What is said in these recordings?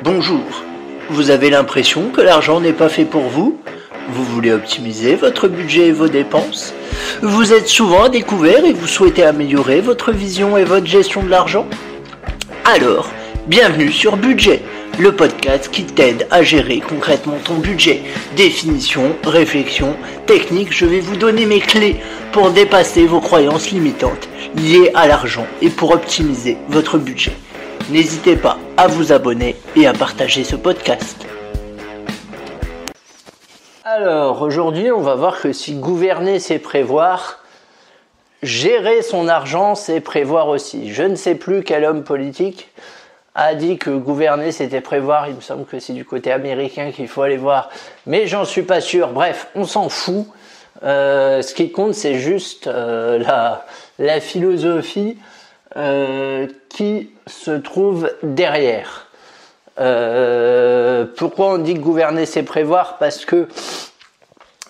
Bonjour, vous avez l'impression que l'argent n'est pas fait pour vous? Vous voulez optimiser votre budget et vos dépenses? Vous êtes souvent à découvert et vous souhaitez améliorer votre vision et votre gestion de l'argent? Alors, bienvenue sur Budget, le podcast qui t'aide à gérer concrètement ton budget. Définition, réflexion, technique, je vais vous donner mes clés pour dépasser vos croyances limitantes liées à l'argent et pour optimiser votre budget. N'hésitez pas à vous abonner et à partager ce podcast. Alors, aujourd'hui, on va voir que si gouverner, c'est prévoir, gérer son argent, c'est prévoir aussi. Je ne sais plus quel homme politique a dit que gouverner, c'était prévoir. Il me semble que c'est du côté américain qu'il faut aller voir. Mais j'en suis pas sûr. Bref, on s'en fout. Ce qui compte, c'est juste la philosophie qui se trouve derrière. Pourquoi on dit que gouverner c'est prévoir? Parce que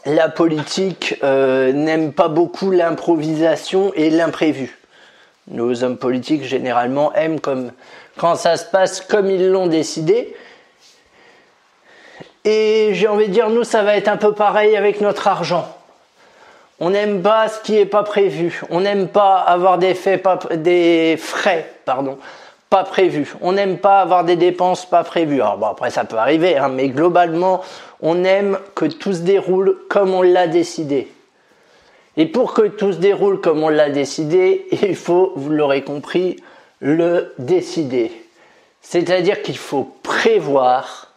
la politique n'aime pas beaucoup l'improvisation et l'imprévu. Nos hommes politiques généralement aiment quand ça se passe comme ils l'ont décidé. Et j'ai envie de dire, nous ça va être un peu pareil avec notre argent. On n'aime pas ce qui n'est pas prévu. On n'aime pas avoir des frais pas prévus. On n'aime pas avoir des dépenses pas prévues. Alors bon, après ça peut arriver, hein, mais globalement, on aime que tout se déroule comme on l'a décidé. Et pour que tout se déroule comme on l'a décidé, il faut, vous l'aurez compris, le décider. C'est-à-dire qu'il faut prévoir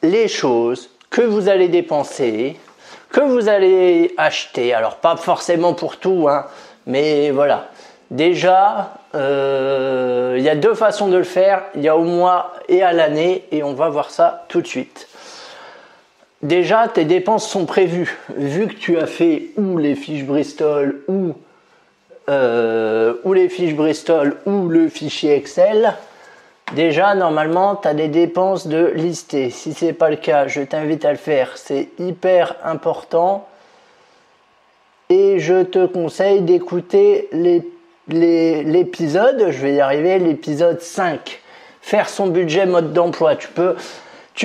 les choses que vous allez dépenser, que vous allez acheter. Alors pas forcément pour tout, hein, mais voilà. Déjà, il y a deux façons de le faire. Il y a au mois et à l'année, et on va voir ça tout de suite. Déjà, tes dépenses sont prévues. Vu que tu as fait ou les fiches Bristol ou le fichier Excel, déjà, normalement, tu as des dépenses de lister. Si ce n'est pas le cas, je t'invite à le faire. C'est hyper important. Et je te conseille d'écouter l'épisode, je vais y arriver, l'épisode 5. Faire son budget mode d'emploi. Tu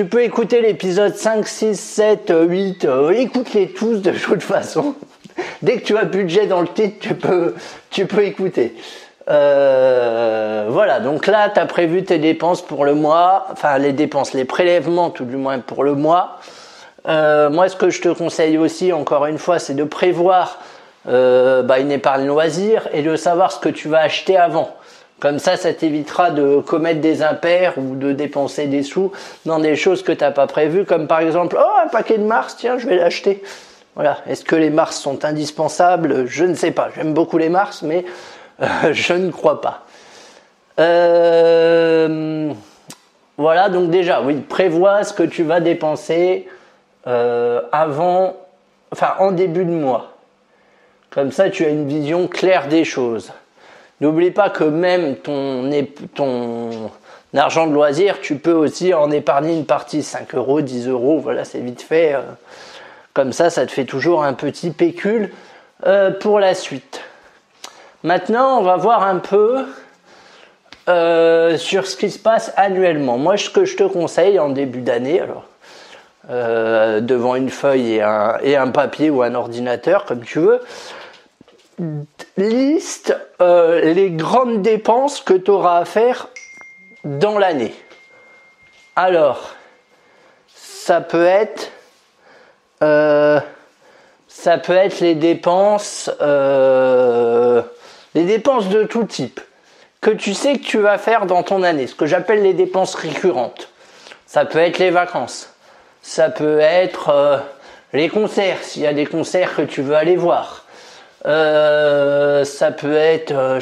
peux écouter l'épisode 5, 6, 7, 8. Écoute-les tous de toute façon. Dès que tu as budget dans le titre, tu peux écouter. Voilà, donc là tu as prévu tes dépenses pour le mois, enfin les prélèvements tout du moins pour le mois. Moi ce que je te conseille aussi, encore une fois, c'est de prévoir une épargne loisir et de savoir ce que tu vas acheter avant. Comme ça t'évitera de commettre des impairs ou de dépenser des sous dans des choses que tu n'as pas prévues, comme par exemple un paquet de Mars, tiens je vais l'acheter. Voilà. Est-ce que les Mars sont indispensables? Je ne sais pas, j'aime beaucoup les Mars, mais je ne crois pas. Voilà, donc déjà, oui, prévois ce que tu vas dépenser en début de mois. Comme ça, tu as une vision claire des choses. N'oublie pas que même ton argent de loisir, tu peux aussi en épargner une partie, 5 euros, 10 euros, voilà, c'est vite fait. Comme ça te fait toujours un petit pécule pour la suite. Maintenant, on va voir un peu sur ce qui se passe annuellement. Moi, ce que je te conseille en début d'année, devant une feuille et un papier ou un ordinateur, comme tu veux, liste les grandes dépenses que tu auras à faire dans l'année. Alors, ça peut être les dépenses de tout type que tu sais que tu vas faire dans ton année, ce que j'appelle les dépenses récurrentes. Ça peut être les vacances, ça peut être les concerts, s'il y a des concerts que tu veux aller voir. Ça peut être,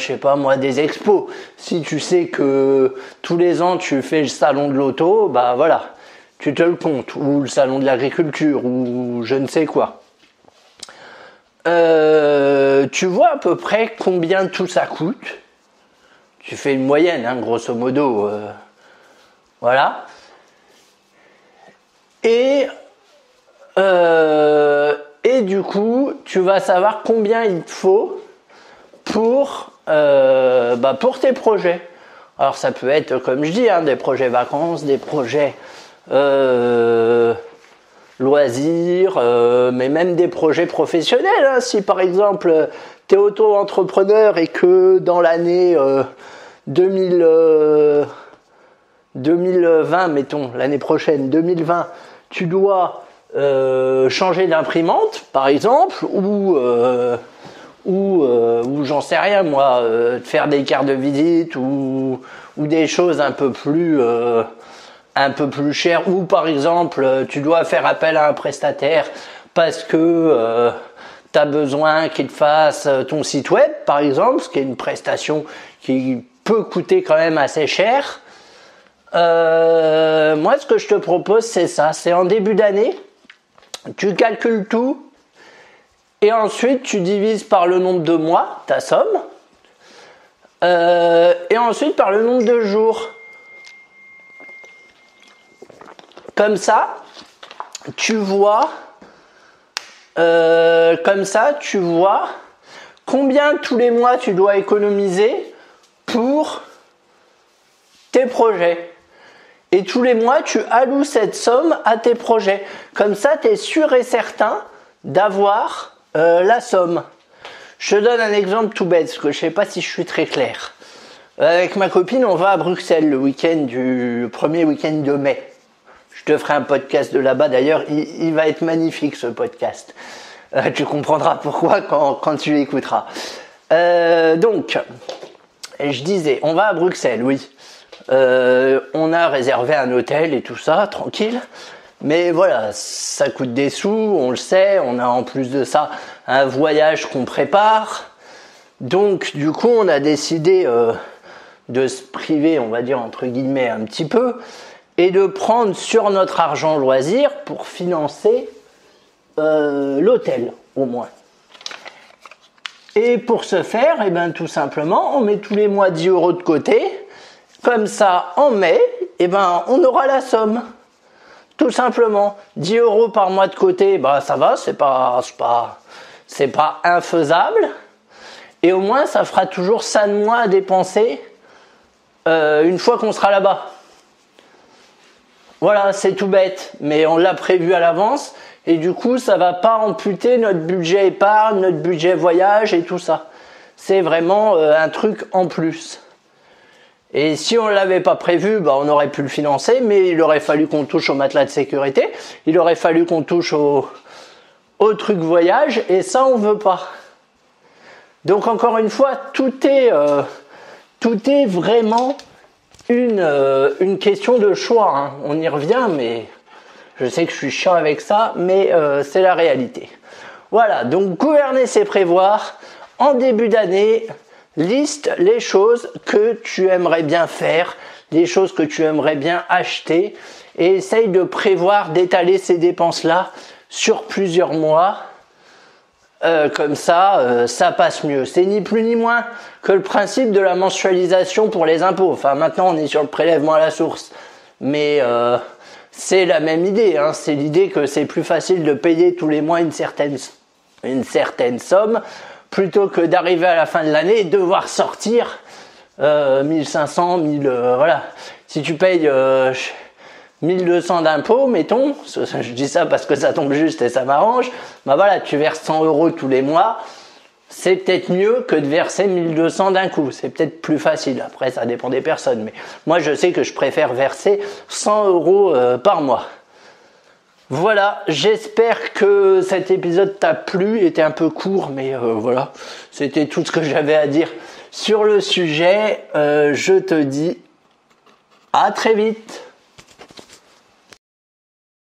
des expos. Si tu sais que tous les ans tu fais le salon de l'auto, bah voilà, tu te le comptes, ou le salon de l'agriculture, ou je ne sais quoi. Tu vois à peu près combien tout ça coûte. Tu fais une moyenne, hein, grosso modo. Voilà. Et du coup, tu vas savoir combien il te faut pour tes projets. Alors ça peut être, comme je dis, des projets vacances, des projets loisirs, mais même des projets professionnels. Si par exemple tu es auto-entrepreneur et que dans l'année 2020, mettons, l'année prochaine, 2020, tu dois changer d'imprimante, par exemple, ou j'en sais rien moi, faire des cartes de visite ou des choses un peu plus chères, ou par exemple tu dois faire appel à un prestataire parce que tu as besoin qu'il te fasse ton site web, par exemple, ce qui est une prestation qui peut coûter quand même assez cher. Moi, ce que je te propose, c'est ça. C'est en début d'année, tu calcules tout et ensuite tu divises par le nombre de mois, ta somme, et ensuite par le nombre de jours. Comme ça, tu vois combien tous les mois tu dois économiser pour tes projets. Et tous les mois, tu alloues cette somme à tes projets. Comme ça, tu es sûr et certain d'avoir la somme. Je te donne un exemple tout bête, parce que je ne sais pas si je suis très clair. Avec ma copine, on va à Bruxelles le premier week-end de mai. Je te ferai un podcast de là-bas. D'ailleurs, il va être magnifique, ce podcast. Tu comprendras pourquoi quand tu l'écouteras. Donc, je disais, on va à Bruxelles, oui. On a réservé un hôtel et tout ça, tranquille. Mais voilà, ça coûte des sous, on le sait. On a en plus de ça un voyage qu'on prépare. Donc, du coup, on a décidé de se priver, on va dire entre guillemets, un petit peu, et de prendre sur notre argent loisir pour financer l'hôtel, au moins. Et pour ce faire, tout simplement, on met tous les mois 10 € de côté. Comme ça, en mai, on aura la somme. Tout simplement. 10 € par mois de côté, ça va, c'est pas infaisable. Et au moins, ça fera toujours ça de moins à dépenser une fois qu'on sera là-bas. Voilà, c'est tout bête, mais on l'a prévu à l'avance. Et du coup, ça va pas amputer notre budget épargne, notre budget voyage et tout ça. C'est vraiment un truc en plus. Et si on ne l'avait pas prévu, on aurait pu le financer, mais il aurait fallu qu'on touche au matelas de sécurité, il aurait fallu qu'on touche au truc voyage, et ça on veut pas. Donc encore une fois, tout est vraiment une question de choix. On y revient, mais je sais que je suis chiant avec ça, mais c'est la réalité. Voilà, donc gouverner c'est prévoir. En début d'année, liste les choses que tu aimerais bien faire, les choses que tu aimerais bien acheter, et essaye de prévoir, d'étaler ces dépenses-là sur plusieurs mois. Comme ça, ça passe mieux. C'est ni plus ni moins que le principe de la mensualisation pour les impôts. Enfin, maintenant, on est sur le prélèvement à la source. Mais c'est la même idée. C'est l'idée que c'est plus facile de payer tous les mois une certaine somme plutôt que d'arriver à la fin de l'année et devoir sortir 1500, 1000, voilà. Si tu payes 1200 d'impôts, mettons, je dis ça parce que ça tombe juste et ça m'arrange, voilà, tu verses 100 € tous les mois, c'est peut-être mieux que de verser 1200 d'un coup, c'est peut-être plus facile, après ça dépend des personnes, mais moi je sais que je préfère verser 100 € par mois. Voilà, j'espère que cet épisode t'a plu, était un peu court, mais voilà, c'était tout ce que j'avais à dire sur le sujet. Je te dis à très vite.